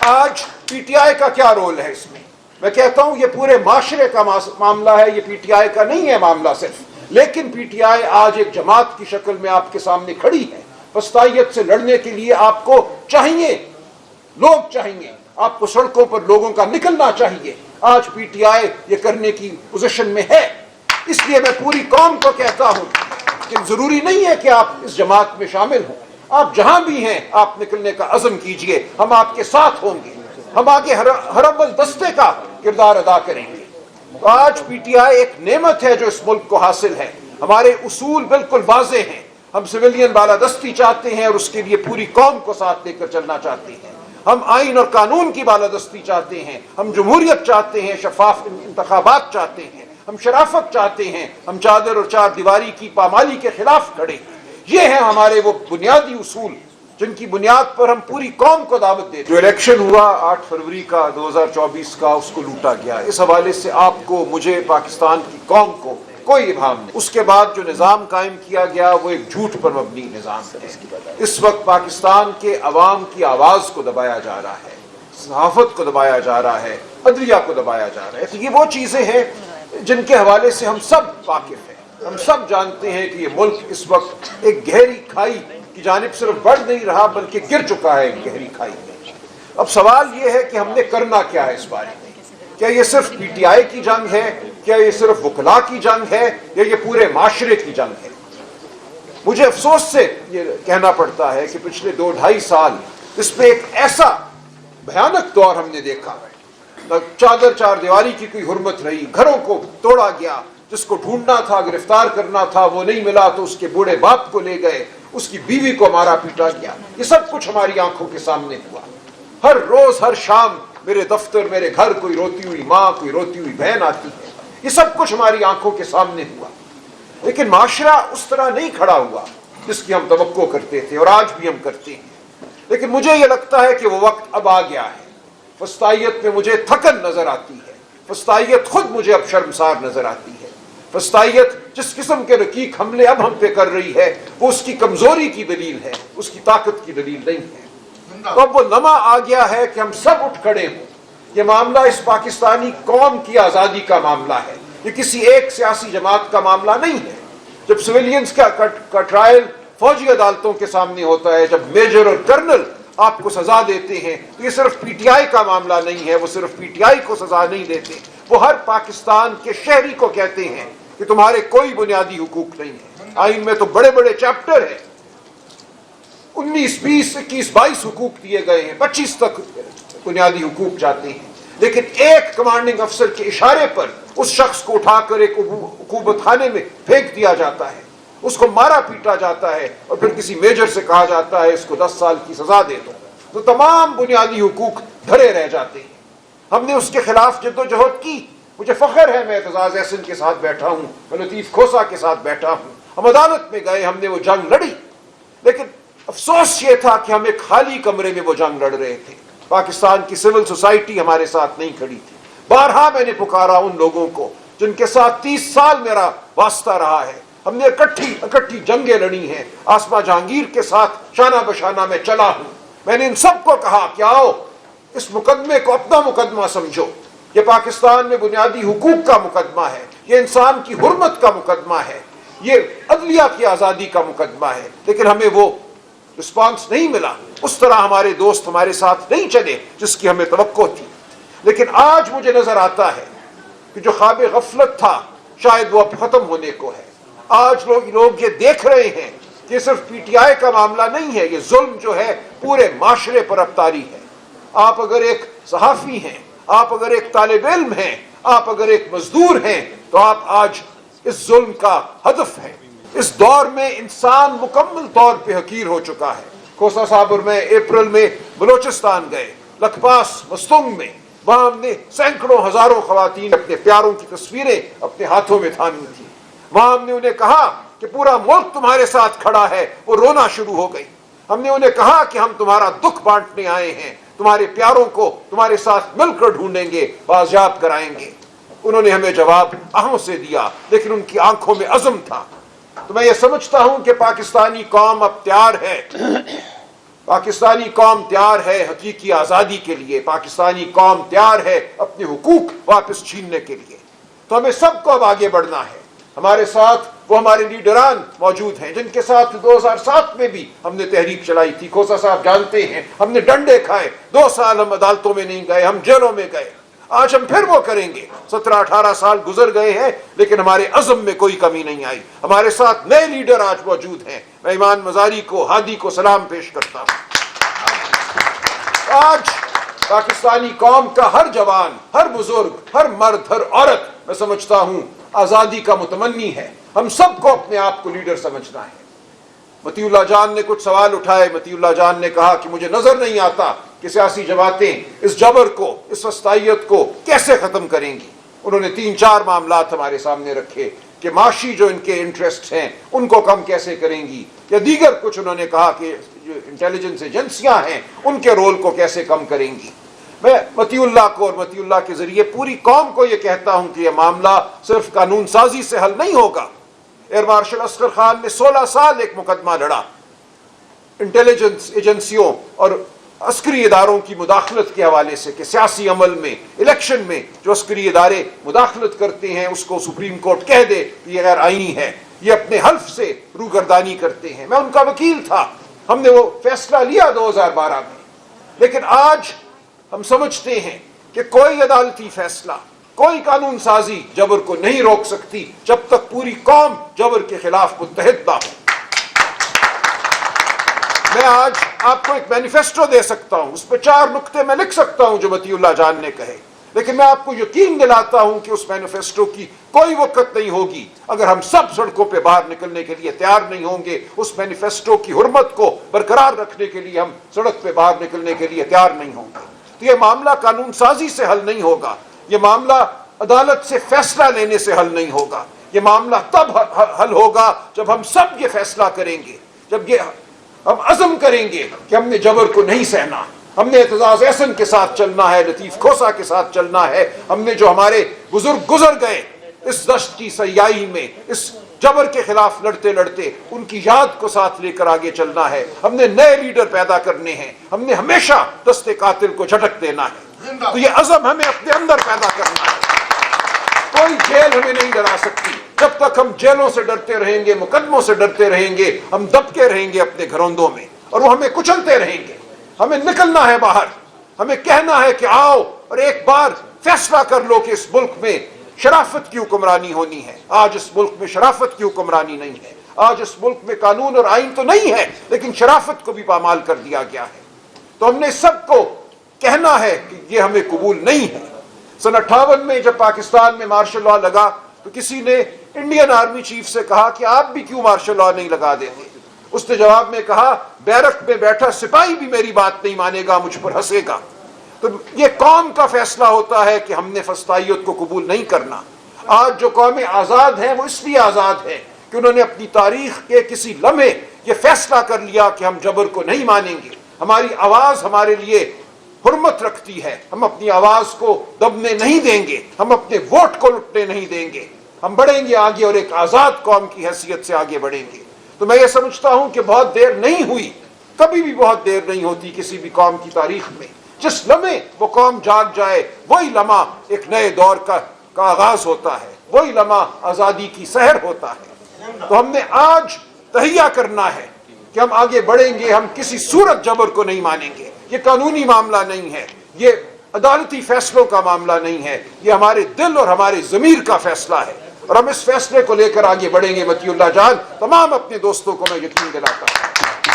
آج P T I کا کیا رول ہے اس میں کہتا ہوں یہ پورے معاشرے کا معاملہ ہے، یہ پی ٹی آئی کا نہیں ہے معاملہ صرف، لیکن پی ٹی آئی آج ایک جماعت کی شکل میں آپ کے سامنے کھڑی ہے۔ فسطائیت سے لڑنے کے لیے آپ کو چاہیے، لوگ چاہیے، آپ کو سڑکوں پر لوگوں کا نکلنا چاہیے۔ آج پی ٹی آئی یہ کرنے کی پوزیشن میں ہے، اس لیے میں پوری قوم کو کہتا ہوں کہ ضروری نہیں ہے کہ آپ اس جماعت میں شامل ہوں، آپ جہاں بھی ہیں آپ نکلنے کا عزم کیجئے، ہم آپ کے ساتھ ہوں گے، ہم آگے ہر اول دستے کا کردار ادا کریں گے۔ تو آج پی ٹی آئی ایک نعمت ہے جو اس ملک کو حاصل ہے، ہمارے اصول بالکل واضح ہیں، ہم سویلین بالادستی چاہتے ہیں اور اس کے لیے پوری قوم کو ساتھ لے کر چلنا چاہتے ہیں، ہم آئین اور قانون کی بالادستی چاہتے ہیں، ہم جمہوریت چاہتے ہیں، شفاف انتخابات چاہتے ہیں، ہم شرافت چاہتے ہیں، ہم چادر اور چار دیواری کی پامالی کے خلاف کھڑے ہیں۔ یہ ہیں ہمارے وہ بنیادی اصول جن کی بنیاد پر ہم پوری قوم کو دعوت دیتے ہیں۔ جو الیکشن ہوا 8 فروری کا 2024 کا، اس کو لوٹا گیا، اس حوالے سے آپ کو، مجھے، پاکستان کی قوم کو کوئی ابہام نہیں۔ اس کے بعد جو نظام قائم کیا گیا وہ ایک جھوٹ پر مبنی نظام ہے۔ اس وقت پاکستان کے عوام کی آواز کو دبایا جا رہا ہے، صحافت کو دبایا جا رہا ہے، عدلیہ کو دبایا جا رہا ہے۔ تو یہ وہ چیزیں ہیں جن کے حوالے سے ہم سب واقف ہیں، ہم سب جانتے ہیں کہ یہ ملک اس وقت ایک گہری کھائی کی جانب صرف بڑھ نہیں رہا بلکہ گر چکا ہے ایک گہری کھائی میں۔ اب سوال یہ ہے کہ ہم نے کرنا کیا ہے اس بارے میں؟ کیا یہ صرف پی ٹی آئی کی جنگ ہے؟ کیا یہ صرف وکلاء کی جنگ ہے؟ یا یہ پورے معاشرے کی جنگ ہے؟ مجھے افسوس سے یہ کہنا پڑتا ہے کہ پچھلے 2-2.5 سال اس پہ ایک ایسا بھیانک دور ہم نے دیکھا، چادر چار دیواری کی کوئی حرمت رہی، گھروں کو توڑا گیا، جس کو ڈھونڈنا تھا، گرفتار کرنا تھا، وہ نہیں ملا تو اس کے بوڑھے باپ کو لے گئے، اس کی بیوی کو مارا پیٹا گیا۔ یہ سب کچھ ہماری آنکھوں کے سامنے ہوا۔ ہر روز ہر شام میرے دفتر، میرے گھر کوئی روتی ہوئی ماں، کوئی روتی ہوئی بہن آتی ہے۔ یہ سب کچھ ہماری آنکھوں کے سامنے ہوا، لیکن معاشرہ اس طرح نہیں کھڑا ہوا جس کی ہم توقع کرتے تھے اور آج بھی ہم کرتے ہیں۔ لیکن مجھے یہ لگتا ہے کہ وہ وقت اب آ گیا ہے۔ فسطائیت میں مجھے تھکن نظر آتی ہے، فسطائیت خود مجھے اب شرمسار نظر آتی ہے۔ فسطائیت جس قسم کے رقیق حملے اب ہم پہ کر رہی ہے وہ اس کی کمزوری کی دلیل ہے، اس کی طاقت کی دلیل نہیں ہے۔ تو اب وہ لمحہ آ گیا ہے کہ ہم سب اٹھ کھڑے ہوں۔ یہ معاملہ اس پاکستانی قوم کی آزادی کا معاملہ ہے، یہ کسی ایک سیاسی جماعت کا معاملہ نہیں ہے۔ جب سویلینز کا ٹرائل فوجی عدالتوں کے سامنے ہوتا ہے، جب میجر اور کرنل آپ کو سزا دیتے ہیں، تو یہ صرف پی ٹی آئی کا معاملہ نہیں ہے، وہ صرف پی ٹی آئی کو سزا نہیں دیتے، وہ ہر پاکستان کے شہری کو کہتے ہیں کہ تمہارے کوئی بنیادی حقوق نہیں ہے۔ آئین میں تو بڑے بڑے چیپٹر ہیں، 19، 20، 21، 22 حقوق دیے گئے ہیں، 25 تک بنیادی حقوق جاتے ہیں، لیکن ایک کمانڈنگ افسر کے اشارے پر اس شخص کو اٹھا کر ایک عقوبت خانے میں پھینک دیا جاتا ہے، اس کو مارا پیٹا جاتا ہے، اور پھر کسی میجر سے کہا جاتا ہے اس کو 10 سال کی سزا دے دو، تو تمام بنیادی حقوق دھرے رہ جاتے ہیں۔ ہم نے اس کے خلاف جدوجہد کی۔ مجھے فخر ہے میں اعتزاز احسن کے ساتھ بیٹھا ہوں، میں لطیف کھوسہ کے ساتھ بیٹھا ہوں، ہم عدالت میں گئے، ہم نے وہ جنگ لڑی، لیکن افسوس یہ تھا کہ ہم ایک خالی کمرے میں وہ جنگ لڑ رہے تھے۔ پاکستان کی سول سوسائٹی ہمارے ساتھ نہیں کھڑی تھی۔ بارہا میں نے پکارا ان لوگوں کو جن کے ساتھ 30 سال میرا واسطہ رہا ہے، ہم نے اکٹھی جنگیں لڑی ہیں، آسما جہانگیر کے ساتھ شانہ بشانہ میں چلا ہوں۔ میں نے ان سب کو کہا کہ آؤ اس مقدمے کو اپنا مقدمہ سمجھو، یہ پاکستان میں بنیادی حقوق کا مقدمہ ہے، یہ انسان کی حرمت کا مقدمہ ہے، یہ عدلیہ کی آزادی کا مقدمہ ہے، لیکن ہمیں وہ رسپانس نہیں ملا، اس طرح ہمارے دوست ہمارے ساتھ نہیں چلے جس کی ہمیں توقع تھی۔ لیکن آج مجھے نظر آتا ہے کہ جو خواب غفلت تھا شاید وہ اب ختم ہونے کو ہے۔ آج لوگ یہ دیکھ رہے ہیں کہ یہ صرف پی ٹی آئی کا معاملہ نہیں ہے، یہ ظلم جو ہے پورے معاشرے پر اب طاری ہے۔ آپ اگر ایک صحافی ہیں، آپ اگر ایک طالب علم ہیں، آپ اگر ایک مزدور ہیں، تو آپ آج اس ظلم کا ہدف ہیں۔ اس دور میں انسان مکمل طور پہ حقیر ہو چکا ہے۔ کھوسہ صاحب اور میں اپریل میں بلوچستان گئے، لکھپاس مستنگ میں، وہاں ہم نے سینکڑوں ہزاروں خواتین اپنے پیاروں کی تصویریں اپنے ہاتھوں میں تھامی تھی۔ وہاں ہم نے انہیں کہا کہ پورا ملک تمہارے ساتھ کھڑا ہے، وہ رونا شروع ہو گئی۔ ہم نے انہیں کہا کہ ہم تمہارا دکھ بانٹنے آئے ہیں، تمہارے پیاروں کو تمہارے ساتھ مل کر ڈھونڈیں گے، بازیاب کرائیں گے۔ انہوں نے ہمیں جواب آہوں سے دیا، لیکن ان کی آنکھوں میں عزم تھا۔ تو میں یہ سمجھتا ہوں کہ پاکستانی قوم اب تیار ہے پاکستانی قوم تیار ہے حقیقی آزادی کے لیے، پاکستانی قوم تیار ہے اپنے حقوق واپس چھیننے کے لیے۔ تو ہمیں سب کو اب آگے بڑھنا ہے۔ ہمارے ساتھ وہ ہمارے لیڈران موجود ہیں جن کے ساتھ 2007 میں بھی ہم نے تحریک چلائی تھی۔ کھوسا صاحب جانتے ہیں، ہم نے ڈنڈے کھائے، 2 سال ہم عدالتوں میں نہیں گئے، ہم جیلوں میں گئے۔ آج ہم پھر وہ کریں گے۔ 17-18 سال گزر گئے ہیں لیکن ہمارے عزم میں کوئی کمی نہیں آئی۔ ہمارے ساتھ نئے لیڈر آج موجود ہیں۔ میں ایمان مزاری کو، ہادی کو سلام پیش کرتا ہوں۔ آج پاکستانی قوم کا ہر جوان، ہر بزرگ، ہر مرد، ہر عورت میں سمجھتا ہوں آزادی کا متمنی ہے۔ ہم سب کو اپنے آپ کو لیڈر سمجھنا ہے۔ مطیع اللہ جان نے کچھ سوال اٹھائے۔ مطیع اللہ جان نے کہا کہ مجھے نظر نہیں آتا کہ سیاسی جماعتیں اس جبر کو، اس وسطائیت کو کیسے ختم کریں گی۔ انہوں نے 3-4 معاملات ہمارے سامنے رکھے کہ معاشی جو ان کے انٹرسٹ ہیں ان کو کم کیسے کریں گی، یا دیگر کچھ انہوں نے کہا کہ جو انٹیلیجنس ایجنسیاں ہیں ان کے رول کو کیسے کم کریں گی۔ میں مطیع اللہ کو اور مطیع اللہ کے ذریعے پوری قوم کو یہ کہتا ہوں کہ یہ معاملہ صرف قانون سازی سے حل نہیں ہوگا۔ ایئر مارشل اصغر خان نے 16 سال ایک مقدمہ لڑا انٹیلیجنس ایجنسیوں اور عسکری اداروں کی مداخلت کے حوالے سے کہ سیاسی عمل میں، الیکشن میں جو عسکری ادارے مداخلت کرتے ہیں اس کو سپریم کورٹ کہہ دے کہ یہ غیر آئینی ہے، یہ اپنے حلف سے روگردانی کرتے ہیں۔ میں ان کا وکیل تھا، ہم نے وہ فیصلہ لیا 2012 میں۔ لیکن آج ہم سمجھتے ہیں کہ کوئی عدالتی فیصلہ، کوئی قانون سازی جبر کو نہیں روک سکتی جب تک پوری قوم جبر کے خلاف متحد نہ ہو۔ میں آج آپ کو ایک مینیفیسٹو دے سکتا ہوں، اس پہ 4 نقطے میں لکھ سکتا ہوں جو مطیع اللہ جان نے کہے، لیکن میں آپ کو یقین دلاتا ہوں کہ اس مینیفیسٹو کی کوئی وقت نہیں ہوگی اگر ہم سب سڑکوں پہ باہر نکلنے کے لیے تیار نہیں ہوں گے۔ اس مینیفیسٹو کی حرمت کو برقرار رکھنے کے لیے ہم سڑک پہ باہر نکلنے کے لیے تیار نہیں ہوں گے۔ تو یہ معاملہ قانون سازی سے حل نہیں ہوگا، یہ معاملہ عدالت سے فیصلہ لینے سے حل نہیں ہوگا، یہ معاملہ تب حل ہوگا جب ہم سب یہ فیصلہ کریں گے، جب یہ ہم عزم کریں گے کہ ہم نے جبر کو نہیں سہنا، ہم نے اعتزاز احسن کے ساتھ چلنا ہے، لطیف کھوسا کے ساتھ چلنا ہے، ہم نے جو ہمارے بزرگ گزر گئے اس دشت کی سیائی میں، اس جبر کے خلاف لڑتے لڑتے، ان کی یاد کو ساتھ لے کر آگے چلنا ہے۔ ہم نے نئے لیڈر پیدا کرنے ہیں، ہم نے ہمیشہ دست قاتل کو جھٹک دینا ہے۔ تو یہ عزم ہمیں اپنے اندر پیدا کرنا ہے۔ کوئی جیل ہمیں نہیں ڈرا سکتی۔ جب تک ہم جیلوں سے ڈرتے رہیں گے، مقدموں سے ڈرتے رہیں گے، ہم دبکے رہیں گے اپنے گھروندوں میں اور وہ ہمیں کچلتے رہیں گے۔ ہمیں نکلنا ہے باہر، ہمیں کہنا ہے کہ آؤ اور ایک بار فیصلہ کر لو کہ اس ملک میں شرافت کی حکمرانی ہونی ہے۔ آج اس ملک میں شرافت کی حکمرانی نہیں ہے، آج اس ملک میں قانون اور آئین تو نہیں ہے لیکن شرافت کو بھی پامال کر دیا گیا ہے۔ تو ہم نے سب کو کہنا ہے کہ یہ ہمیں قبول نہیں ہے۔ سن 58 میں جب پاکستان میں مارشل لاء لگا تو کسی نے انڈین آرمی چیف سے کہا کہ آپ بھی کیوں مارشل لاء نہیں لگا دیتے؟ اس نے جواب میں کہا بیرک میں بیٹھا سپاہی بھی میری بات نہیں مانے گا، مجھ پر ہنسے گا۔ تو یہ قوم کا فیصلہ ہوتا ہے کہ ہم نے فسطائیت کو قبول نہیں کرنا۔ آج جو قومیں آزاد ہیں وہ اس لیے آزاد ہیں کہ انہوں نے اپنی تاریخ کے کسی لمحے یہ فیصلہ کر لیا کہ ہم جبر کو نہیں مانیں گے، ہماری آواز ہمارے لیے حرمت رکھتی ہے، ہم اپنی آواز کو دبنے نہیں دیں گے، ہم اپنے ووٹ کو لٹنے نہیں دیں گے، ہم بڑھیں گے آگے اور ایک آزاد قوم کی حیثیت سے آگے بڑھیں گے۔ تو میں یہ سمجھتا ہوں کہ بہت دیر نہیں ہوئی، کبھی بھی بہت دیر نہیں ہوتی کسی بھی قوم کی تاریخ میں۔ جس لمحے وہ قوم جاگ جائے وہی لمحہ ایک نئے دور کا آغاز ہوتا ہے، وہی لمحہ آزادی کی سحر ہوتا ہے۔ تو ہم نے آج تہیہ کرنا ہے کہ ہم آگے بڑھیں گے، ہم کسی صورت جبر کو نہیں مانیں گے۔ یہ قانونی معاملہ نہیں ہے، یہ عدالتی فیصلوں کا معاملہ نہیں ہے، یہ ہمارے دل اور ہمارے ضمیر کا فیصلہ ہے اور ہم اس فیصلے کو لے کر آگے بڑھیں گے۔ مطیع اللہ جان تمام اپنے دوستوں کو میں یقین دلاتا ہوں۔